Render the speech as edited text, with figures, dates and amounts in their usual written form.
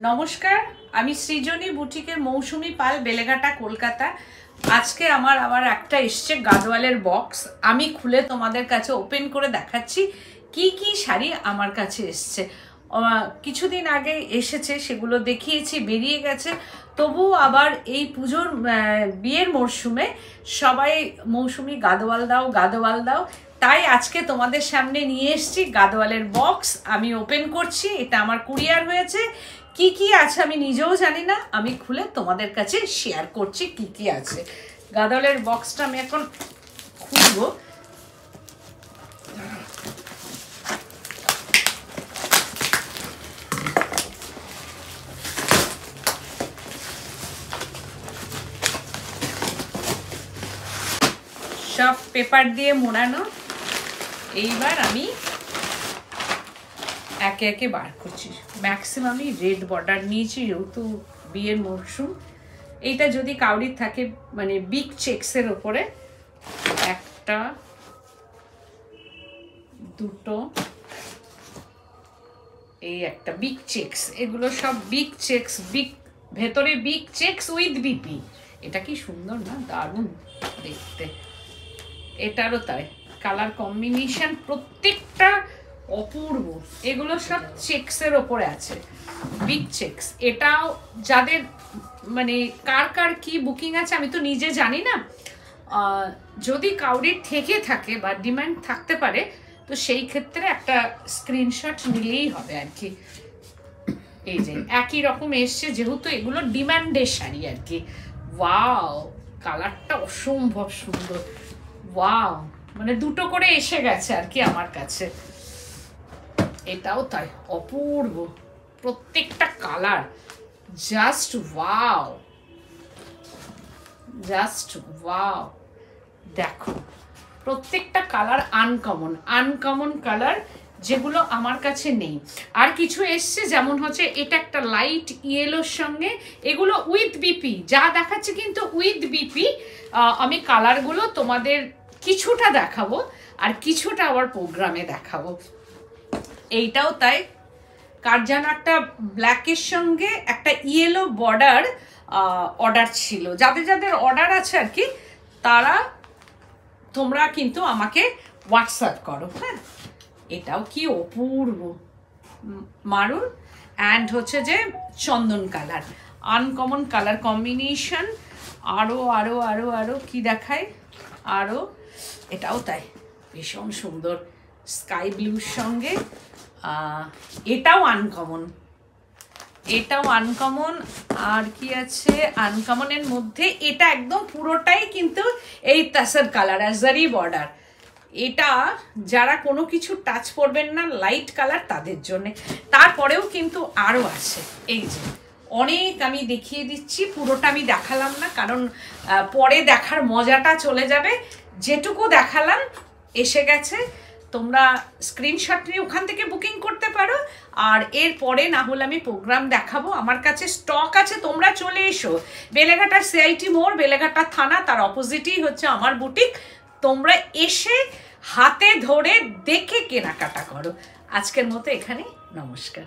নমস্কার, আমি সৃজনী বুটিকের মৌসুমী পাল, বেলেঘাটা, কলকাতা। আজকে আমার আবার একটা এসছে গাদোয়ালের বক্স। আমি খুলে তোমাদের কাছে ওপেন করে দেখাচ্ছি কি কি শাড়ি আমার কাছে এসছে। কিছুদিন আগে এসেছে, সেগুলো দেখিয়েছি, বেরিয়ে গেছে। তবু আবার এই পুজোর বিয়ের মরশুমে সবাই মৌসুমী গাদোয়াল দাও গাদোয়াল দাও, তাই আজকে তোমাদের সামনে নিয়ে এসেছি গাদোয়ালের বক্স। আমি ওপেন করছি, এটা আমার কুরিয়ার হয়েছে। কি কি আছে আমি নিজেও জানি না, আমি খুলে তোমাদের কাছে শেয়ার করছি কি কি আছে। গাদোয়ালের বক্সটা আমি এখন খুলবো। সব পেপার দিয়ে মোড়ানো। এইবার আমি একে একে বার করছি। ম্যাক্সিমামই রেড বর্ডার নিয়েছি, যেহেতু বিয়ের মরশুম। এইটা যদি কাউরির থাকে মানে বিগ চেক্সের ওপরে, একটা, দুটো, এই একটা বিগ চেক্স। এগুলো সব বিগ চেক্স, বিগ ভেতরে বিগ চেক্স উইথ বিপি। এটা কি সুন্দর না, দারুণ দেখতে। এটারও তাই, কালার কম্বিনেশন প্রত্যেকটা অপূর্ব। এগুলো সব চেক্সের ওপরে আছে, বিগ চেক্স। এটাও যাদের মানে কার কার কি বুকিং আছে আমি তো নিজে জানি না, যদি কাউরির থেকে থাকে বা ডিমান্ড থাকতে পারে, তো সেই ক্ষেত্রে একটা স্ক্রিনশট নিলেই হবে আর কি। এই যে একই রকম এসছে, যেহেতু এগুলো ডিমান্ডের শাড়ি আর কি। ওয়াও, কালারটা অসম্ভব সুন্দর। ওয়াও, মানে দুটো করে এসে গেছে আর কি আমার কাছে। এটাও তাই, অপূর্ব প্রত্যেকটা colour. Just wow, just wow. দেখো প্রত্যেকটা কালার আনকমন, আনকমন কালার, যেগুলো আমার কাছে নেই। আর কিছু এসছে, যেমন হচ্ছে এটা একটা লাইট ইয়েলোর সঙ্গে, এগুলো উইথ বিপি যা দেখাচ্ছে, কিন্তু উইথ বিপি। আমি কালারগুলো তোমাদের কিছুটা দেখাবো আর কিছুটা আবার প্রোগ্রামে দেখাবো। এইটাও তাই, কার যেন একটা ব্ল্যাকের সঙ্গে একটা ইয়েলো বর্ডার অর্ডার ছিল। যাদের যাদের অর্ডার আছে আর কি, তারা তোমরা কিন্তু আমাকে হোয়াটসঅ্যাপ করো। হ্যাঁ, এটাও কি অপূর্ব, মারুন অ্যান্ড হচ্ছে যে চন্দন কালার, আনকমন কালার কম্বিনেশন। আরও আরও আরও আরও কি দেখায়, আরও এটাও তাই ভীষণ সুন্দর, স্কাই ব্লুর সঙ্গে। এটাও আনকমন, এটাও আনকমন। আর কি আছে আনকমনের মধ্যে, এটা একদম পুরোটাই কিন্তু এই তাসার কালার, আজারি বর্ডার। এটা যারা কোনো কিছু টাচ করবেন না, লাইট কালার, তাদের জন্য। তারপরেও কিন্তু আরও আছে, এই যে অনেক আমি দেখিয়ে দিচ্ছি। পুরোটা আমি দেখালাম না, কারণ পরে দেখার মজাটা চলে যাবে। যেটুকু দেখালাম এসে গেছে, তোমরা স্ক্রিনশট নিয়ে ওখান থেকে বুকিং করতে পারো। আর এরপরে না হলে আমি প্রোগ্রাম দেখাবো। আমার কাছে স্টক আছে, তোমরা চলে এসো। বেলেঘাটা সিআইটি মোড়, বেলেঘাটা থানা, তার অপোজিটেই হচ্ছে আমার বুটিক। তোমরা এসে হাতে ধরে দেখে কেনাকাটা করো। আজকের মতো এখানে, নমস্কার।